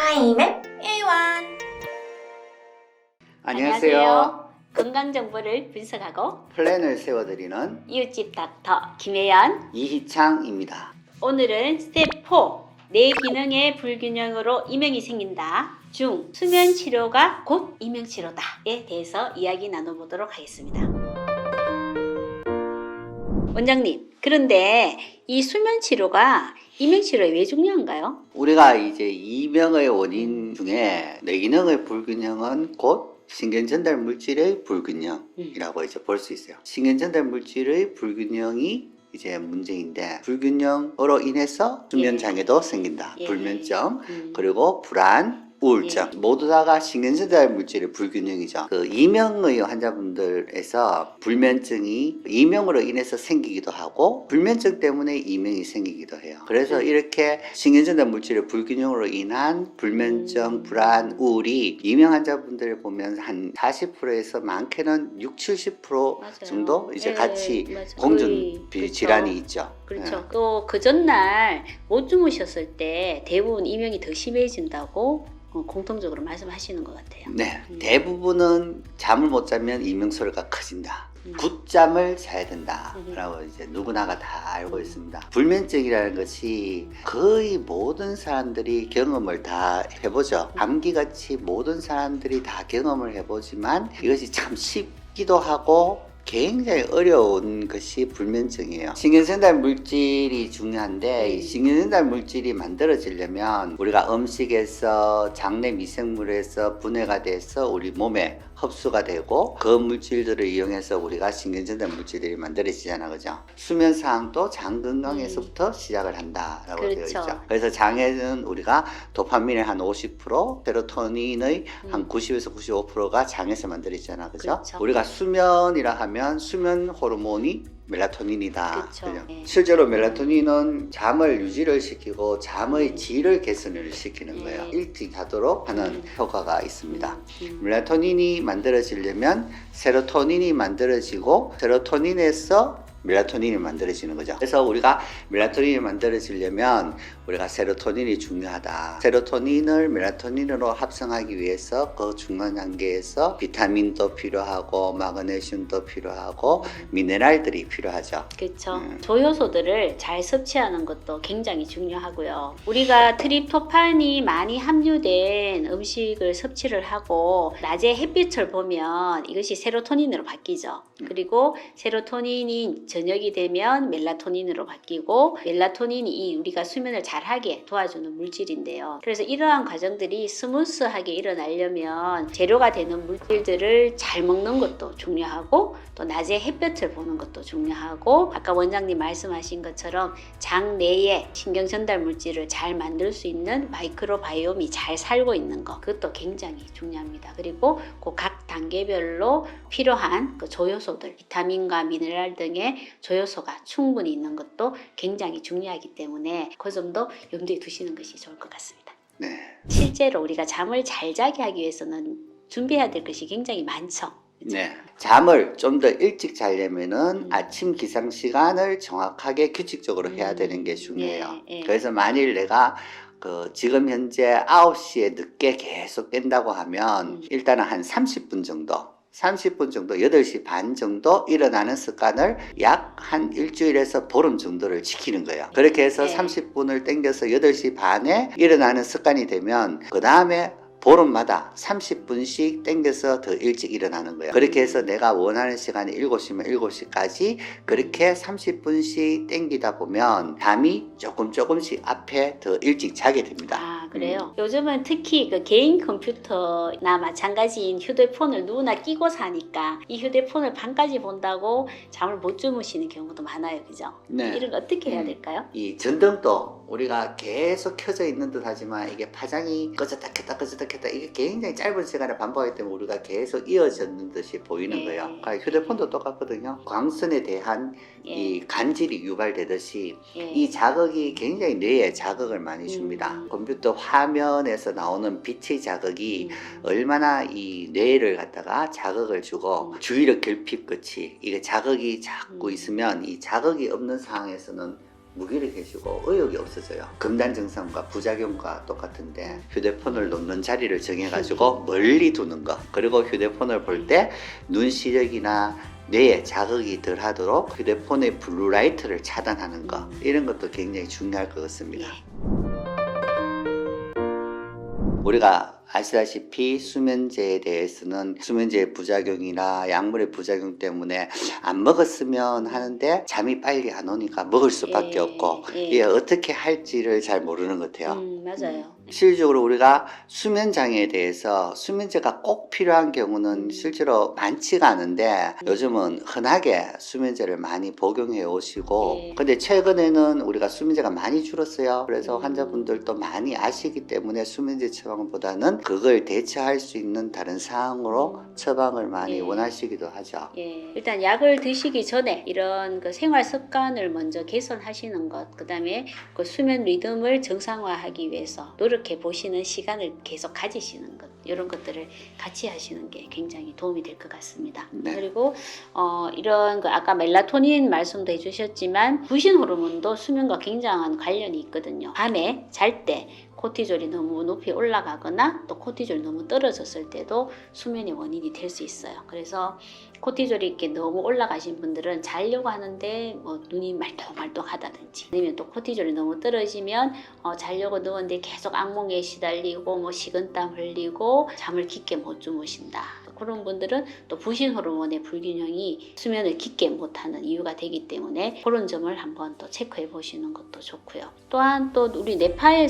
타임의 일원. 안녕하세요. 건강 정보를 분석하고 플랜을 세워드리는 이웃집 닥터 김혜연. 이희창입니다. 오늘은 스텝 4 뇌 기능의 불균형으로 이명이 생긴다 중 수면 치료가 곧 이명 치료다에 대해서 이야기 나눠보도록 하겠습니다. 원장님, 그런데 이 수면 치료가 이명 치료에 왜 중요한가요? 우리가 이제 이명의 원인 중에 뇌기능의 불균형은 곧 신경전달 물질의 불균형이라고 이제 볼 수 있어요. 신경전달 물질의 불균형이 이제 문제인데, 불균형으로 인해서 수면 장애도 생긴다. 불면증, 그리고 불안, 우울증, 모두 다가 신경전달 물질의 불균형이죠. 그 이명의 환자분들에서 불면증이 이명으로 인해서 생기기도 하고 불면증 때문에 이명이 생기기도 해요. 그래서 이렇게 신경전달 물질의 불균형으로 인한 불면증, 불안, 우울이 이명 환자분들을 보면 한 40%에서 많게는 60-70% 맞아요. 정도 이제 같이 맞아요. 공존 그렇죠. 질환이 있죠. 그렇죠. 또 그 전날 못 주무셨을 때 대부분 이명이 더 심해진다고 공통적으로 말씀하시는 것 같아요. 네, 대부분은 잠을 못 자면 이명소리가 커진다. 굿잠을 자야 된다라고 이제 누구나가 다 알고 있습니다. 불면증이라는 것이 거의 모든 사람들이 경험을 다 해보죠. 감기같이 모든 사람들이 다 경험을 해보지만 이것이 참 쉽기도 하고 굉장히 어려운 것이 불면증이에요. 신경전달 물질이 중요한데 이 신경전달 물질이 만들어지려면 우리가 음식에서 장내 미생물에서 분해가 돼서 우리 몸에 흡수가 되고 그 물질들을 이용해서 우리가 신경전달 물질들이 만들어지잖아, 그죠? 수면 상황도 장 건강에서부터 시작을 한다라고 되어 그렇죠. 있죠. 그래서 장에는 우리가 도파민의 한 50%, 세로토닌의 한 90에서 95%가 장에서 만들어지잖아, 그죠? 그렇죠. 우리가 수면이라 하면 수면 호르몬이 멜라토닌이다. 그쵸. 그죠? 네. 실제로 멜라토닌은 잠을 유지를 시키고 잠의 질을 개선을 시키는 거예요. 일찍 자도록 하는 효과가 있습니다. 멜라토닌이 만들어지려면 세로토닌이 만들어지고 세로토닌에서 멜라토닌이 만들어지는 거죠. 그래서 우리가 멜라토닌이 만들어지려면 우리가 세로토닌이 중요하다. 세로토닌을 멜라토닌으로 합성하기 위해서 그 중간 단계에서 비타민도 필요하고 마그네슘도 필요하고 미네랄들이 필요하죠. 그렇죠. 조효소들을 잘 섭취하는 것도 굉장히 중요하고요. 우리가 트립토판이 많이 함유된 음식을 섭취를 하고 낮에 햇빛을 보면 이것이 세로토닌으로 바뀌죠. 그리고 세로토닌이 저녁이 되면 멜라토닌으로 바뀌고 멜라토닌이 우리가 수면을 잘하게 도와주는 물질인데요. 그래서 이러한 과정들이 스무스하게 일어나려면 재료가 되는 물질들을 잘 먹는 것도 중요하고 또 낮에 햇볕을 보는 것도 중요하고 아까 원장님 말씀하신 것처럼 장 내에 신경전달 물질을 잘 만들 수 있는 마이크로바이옴이 잘 살고 있는 것, 그것도 굉장히 중요합니다. 그리고 그 각 단계별로 필요한 그 조효소들, 비타민과 미네랄 등의 조효소가 충분히 있는 것도 굉장히 중요하기 때문에 그 점도 염두에 두시는 것이 좋을 것 같습니다. 네. 실제로 우리가 잠을 잘 자게 하기 위해서는 준비해야 될 것이 굉장히 많죠. 네. 잠을 좀 더 일찍 자려면은 아침 기상 시간을 정확하게 규칙적으로 해야 되는 게 중요해요. 네, 네. 그래서 만일 내가 지금 현재 9시에 늦게 계속 깬다고 하면 일단은 한 30분 정도 8시 반 정도 일어나는 습관을 약 한 일주일에서 보름 정도를 지키는 거예요. 그렇게 해서 30분을 땡겨서 8시 반에 일어나는 습관이 되면 그 다음에 보름마다 30분씩 땡겨서 더 일찍 일어나는 거예요. 그렇게 해서 내가 원하는 시간이 7시면 7시까지 그렇게 30분씩 땡기다 보면 잠이 조금씩 앞에 더 일찍 자게 됩니다. 아, 그래요? 요즘은 특히 그 개인 컴퓨터나 마찬가지인 휴대폰을 누구나 끼고 사니까 이 휴대폰을 밤까지 본다고 잠을 못 주무시는 경우도 많아요. 그죠? 네. 이런 거 어떻게 해야 될까요? 이 전등도 우리가 계속 켜져 있는 듯 하지만 이게 파장이 꺼졌다 켰다 이게 굉장히 짧은 시간에 반복하기 때문에 우리가 계속 이어졌는 듯이 보이는 거예요. 그러니까 휴대폰도 똑같거든요. 광선에 대한 이 간질이 유발되듯이 이 자극이 굉장히 뇌에 자극을 많이 줍니다. 컴퓨터 화면에서 나오는 빛의 자극이 얼마나 이 뇌를 갖다가 자극을 주고 주의력 결핍 끝이 이게 자극이 자꾸 있으면 이 자극이 없는 상황에서는 무기력해지고 의욕이 없어져요. 금단 증상과 부작용과 똑같은데 휴대폰을 놓는 자리를 정해가지고 멀리 두는 거, 그리고 휴대폰을 볼 때 눈 시력이나 뇌에 자극이 덜 하도록 휴대폰의 블루라이트를 차단하는 거, 이런 것도 굉장히 중요할 것 같습니다. 우리가 아시다시피 수면제에 대해서는 수면제의 부작용이나 약물의 부작용 때문에 안 먹었으면 하는데 잠이 빨리 안 오니까 먹을 수밖에 없고 이게 어떻게 할지를 잘 모르는 것 같아요. 맞아요. 실질적으로 우리가 수면장애에 대해서 수면제가 꼭 필요한 경우는 실제로 많지가 않은데 요즘은 흔하게 수면제를 많이 복용해 오시고 근데 최근에는 우리가 수면제가 많이 줄었어요. 그래서 환자분들도 많이 아시기 때문에 수면제 처방보다는 그걸 대처할 수 있는 다른 상황으로 처방을 많이 원하시기도 하죠. 일단 약을 드시기 전에 이런 그 생활 습관을 먼저 개선하시는 것, 그 다음에 그 수면 리듬을 정상화하기 위해서 노력해 보시는 시간을 계속 가지시는 것, 이런 것들을 같이 하시는 게 굉장히 도움이 될 것 같습니다. 네. 그리고 이런 그 아까 멜라토닌 말씀도 해주셨지만 부신 호르몬도 수면과 굉장한 관련이 있거든요. 밤에 잘 때 코티졸이 너무 높이 올라가거나 또 코티졸이 너무 떨어졌을 때도 수면의 원인이 될 수 있어요. 그래서 코티졸이 이렇게 너무 올라가신 분들은 자려고 하는데 뭐 눈이 말똥말똥하다든지, 아니면 또 코티졸이 너무 떨어지면 자려고 누웠는데 계속 악몽에 시달리고 뭐 식은땀 흘리고 잠을 깊게 못 주무신다. 그런 분들은 또 부신 호르몬의 불균형이 수면을 깊게 못하는 이유가 되기 때문에 그런 점을 한번 또 체크해 보시는 것도 좋고요. 또한 또 우리 뇌파의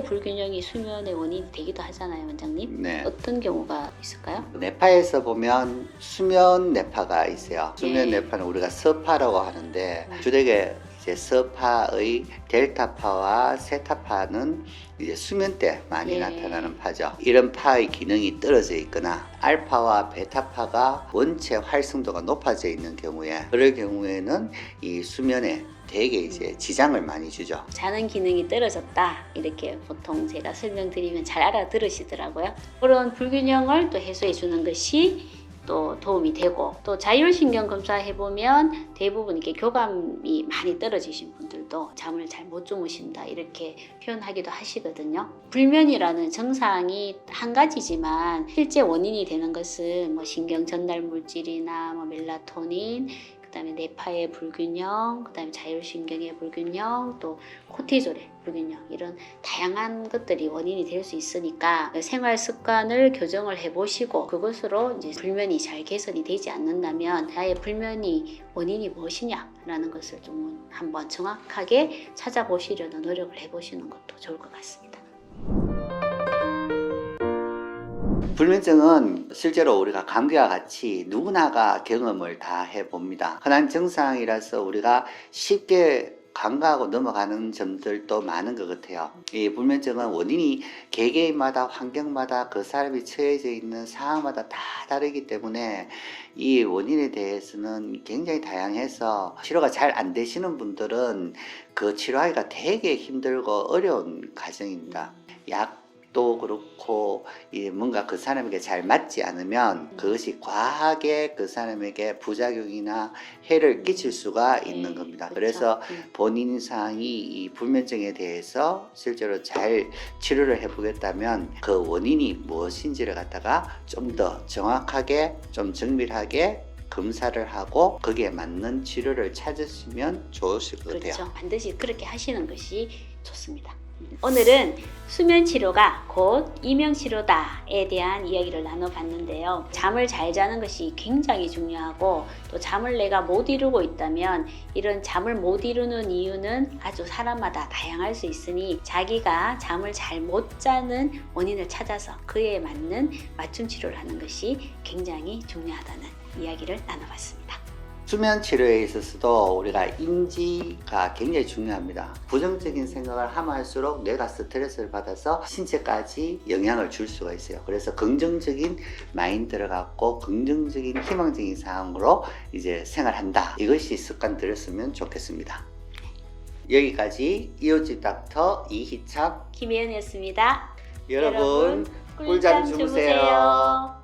불균형이 수면의 원인이 되기도 하잖아요, 원장님. 네. 어떤 경우가 있을까요? 뇌파에서 보면 수면 뇌파가 있어요. 수면 뇌파는 우리가 서파라고 하는데 주되게 이제 서파의 델타파와 세타파는 이제 수면 때 많이 나타나는 파죠. 이런 파의 기능이 떨어져 있거나 알파와 베타파가 원체 활성도가 높아져 있는 경우에, 그럴 경우에는 이 수면에 되게 이제 지장을 많이 주죠. 자는 기능이 떨어졌다, 이렇게 보통 제가 설명드리면 잘 알아들으시더라고요. 그런 불균형을 또 해소해 주는 것이 또 도움이 되고, 또 자율신경 검사해보면 대부분 이렇게 교감이 많이 떨어지신 분들도 잠을 잘 못 주무신다, 이렇게 표현하기도 하시거든요. 불면이라는 증상이 한 가지지만 실제 원인이 되는 것은 뭐 신경 전달 물질이나 뭐 멜라토닌, 그다음에 뇌파의 불균형, 그다음에 자율신경의 불균형, 또 코티졸의 불균형, 이런 다양한 것들이 원인이 될 수 있으니까 생활 습관을 교정을 해보시고 그것으로 이제 불면이 잘 개선이 되지 않는다면 나의 불면이 원인이 무엇이냐라는 것을 좀 한번 정확하게 찾아보시려는 노력을 해보시는 것도 좋을 것 같습니다. 불면증은 실제로 우리가 감기와 같이 누구나가 경험을 다 해봅니다. 흔한 증상이라서 우리가 쉽게 간과하고 넘어가는 점들도 많은 것 같아요. 이 불면증은 원인이 개개인마다 환경마다 그 사람이 처해져 있는 상황마다 다 다르기 때문에 이 원인에 대해서는 굉장히 다양해서 치료가 잘 안 되시는 분들은 그 치료하기가 되게 힘들고 어려운 과정입니다. 약도 그렇고 뭔가 그 사람에게 잘 맞지 않으면 그것이 과하게 그 사람에게 부작용이나 해를 끼칠 수가 있는 겁니다. 그래서 본인 상이 이 불면증에 대해서 실제로 잘 치료를 해보겠다면 그 원인이 무엇인지를 갖다가 좀 더 정확하게, 좀 정밀하게 검사를 하고 거기에 맞는 치료를 찾으시면 좋으실 것 같아요. 그렇죠. 반드시 그렇게 하시는 것이 좋습니다. 오늘은 수면 치료가 곧 이명 치료다에 대한 이야기를 나눠봤는데요. 잠을 잘 자는 것이 굉장히 중요하고, 또 잠을 내가 못 이루고 있다면 이런 잠을 못 이루는 이유는 아주 사람마다 다양할 수 있으니 자기가 잠을 잘 못 자는 원인을 찾아서 그에 맞는 맞춤 치료를 하는 것이 굉장히 중요하다는 이야기를 나눠봤습니다. 수면 치료에 있어서도 우리가 인지가 굉장히 중요합니다. 부정적인 생각을 하면 할수록 뇌가 스트레스를 받아서 신체까지 영향을 줄 수가 있어요. 그래서 긍정적인 마인드를 갖고 긍정적인 희망적인 상황으로 이제 생활한다. 이것이 습관 들였으면 좋겠습니다. 여기까지 이호집 닥터 이희창 김혜연이었습니다. 여러분 꿀잠 주무세요.